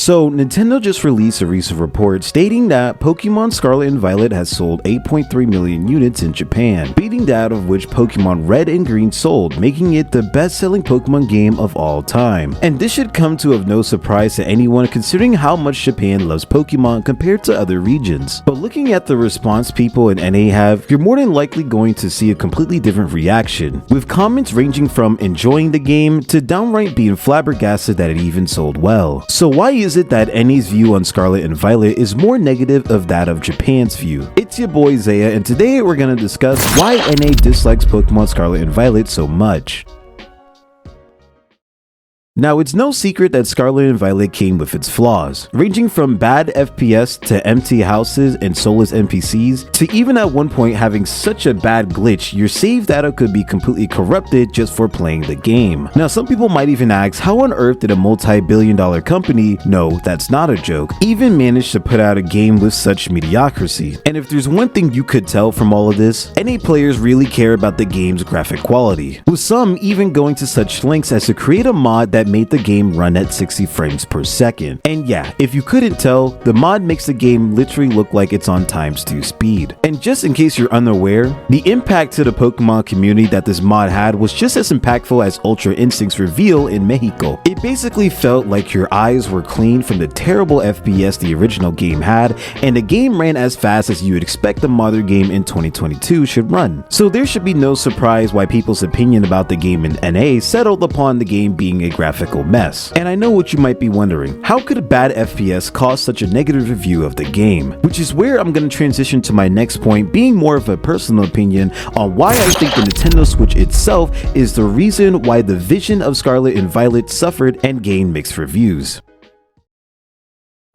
So, Nintendo just released a recent report stating that Pokemon Scarlet and Violet has sold 8.3 million units in Japan, beating that of which Pokemon Red and Green sold, making it the best-selling Pokemon game of all time. And this should come to of no surprise to anyone considering how much Japan loves Pokemon compared to other regions. But looking at the response people in NA have, you're more than likely going to see a completely different reaction, with comments ranging from enjoying the game to downright being flabbergasted that it even sold well. So why is it that NA's view on Scarlet and Violet is more negative of that of Japan's view? It's your boy Zaya, and today we're gonna discuss why NA dislikes Pokemon Scarlet and Violet so much. Now, it's no secret that Scarlet and Violet came with its flaws, ranging from bad FPS to empty houses and soulless NPCs, to even at one point having such a bad glitch your save data could be completely corrupted just for playing the game. Now, some people might even ask, how on earth did a multi-billion-dollar company, no, that's not a joke, even manage to put out a game with such mediocrity? And if there's one thing you could tell from all of this, NA players really care about the game's graphic quality, with some even going to such lengths as to create a mod that made the game run at 60 frames per second. And yeah, if you couldn't tell, the mod makes the game literally look like it's on ×2 speed. And just in case you're unaware, the impact to the Pokemon community that this mod had was just as impactful as Ultra Instinct's reveal in Mexico. It basically felt like your eyes were cleaned from the terrible FPS the original game had, and the game ran as fast as you would expect a modern game in 2022 should run. So there should be no surprise why people's opinion about the game in NA settled upon the game being a graphical mess. And I know what you might be wondering, how could a bad FPS cause such a negative review of the game? Which is where I'm going to transition to my next point, being more of a personal opinion on why I think the Nintendo Switch itself is the reason why the vision of Scarlet and Violet suffered and gained mixed reviews.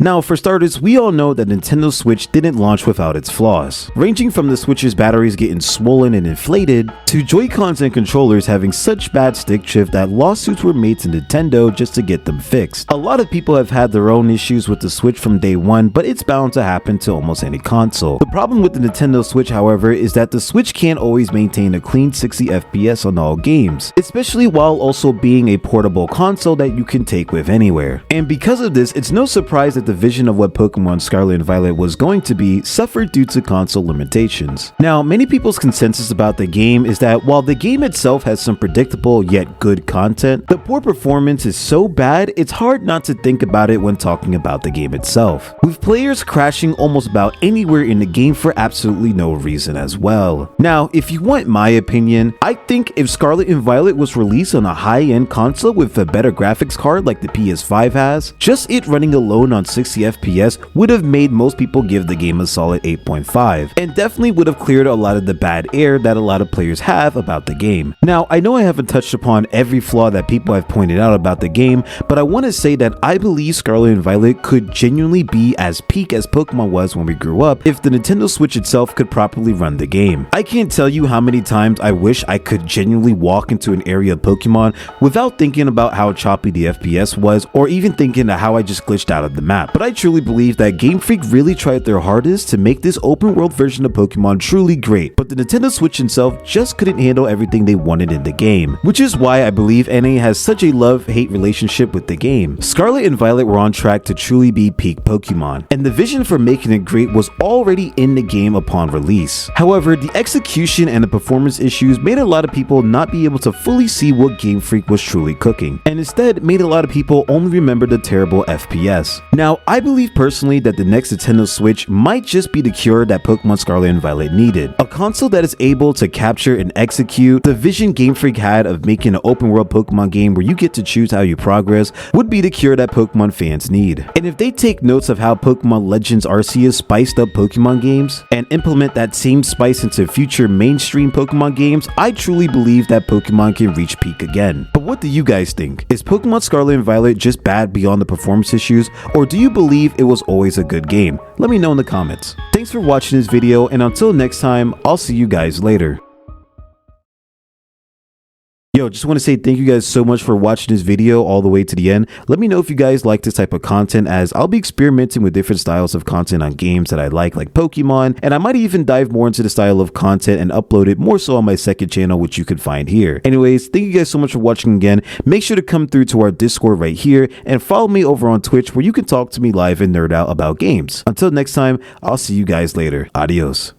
Now, for starters, we all know that Nintendo Switch didn't launch without its flaws, ranging from the Switch's batteries getting swollen and inflated, to Joy-Cons and controllers having such bad stick shift that lawsuits were made to Nintendo just to get them fixed. A lot of people have had their own issues with the Switch from day one, but it's bound to happen to almost any console. The problem with the Nintendo Switch, however, is that the Switch can't always maintain a clean 60 FPS on all games, especially while also being a portable console that you can take with anywhere. And because of this, it's no surprise that the vision of what Pokemon Scarlet and Violet was going to be suffered due to console limitations. Now, many people's consensus about the game is that while the game itself has some predictable yet good content, the poor performance is so bad it's hard not to think about it when talking about the game itself, with players crashing almost about anywhere in the game for absolutely no reason as well. Now, if you want my opinion, I think if Scarlet and Violet was released on a high-end console with a better graphics card like the PS5 has, just it running alone on 60 FPS would have made most people give the game a solid 8.5, and definitely would have cleared a lot of the bad air that a lot of players have about the game. Now, I know I haven't touched upon every flaw that people have pointed out about the game, but I want to say that I believe Scarlet and Violet could genuinely be as peak as Pokemon was when we grew up if the Nintendo Switch itself could properly run the game. I can't tell you how many times I wish I could genuinely walk into an area of Pokemon without thinking about how choppy the FPS was, or even thinking of how I just glitched out of the map. But I truly believe that Game Freak really tried their hardest to make this open world version of Pokemon truly great, but the Nintendo Switch itself just couldn't handle everything they wanted in the game, which is why I believe NA has such a love-hate relationship with the game. Scarlet and Violet were on track to truly be peak Pokemon, and the vision for making it great was already in the game upon release. However, the execution and the performance issues made a lot of people not be able to fully see what Game Freak was truly cooking, and instead made a lot of people only remember the terrible FPS. Now, I believe personally that the next Nintendo Switch might just be the cure that Pokemon Scarlet and Violet needed. A console that is able to capture and execute the vision Game Freak had of making an open world Pokemon game where you get to choose how you progress would be the cure that Pokemon fans need. And if they take notes of how Pokemon Legends Arceus spiced up Pokemon games and implement that same spice into future mainstream Pokemon games, I truly believe that Pokemon can reach peak again. But what do you guys think? Is Pokemon Scarlet and Violet just bad beyond the performance issues, or do you believe it was always a good game? Let me know in the comments. Thanks for watching this video, and until next time, I'll see you guys later. Yo, just want to say thank you guys so much for watching this video all the way to the end. Let me know if you guys like this type of content, as I'll be experimenting with different styles of content on games that I like Pokemon, and I might even dive more into the style of content and upload it more so on my second channel, which you can find here. Anyways, thank you guys so much for watching again. Make sure to come through to our Discord right here and follow me over on Twitch, where you can talk to me live and nerd out about games. Until next time, I'll see you guys later. Adios.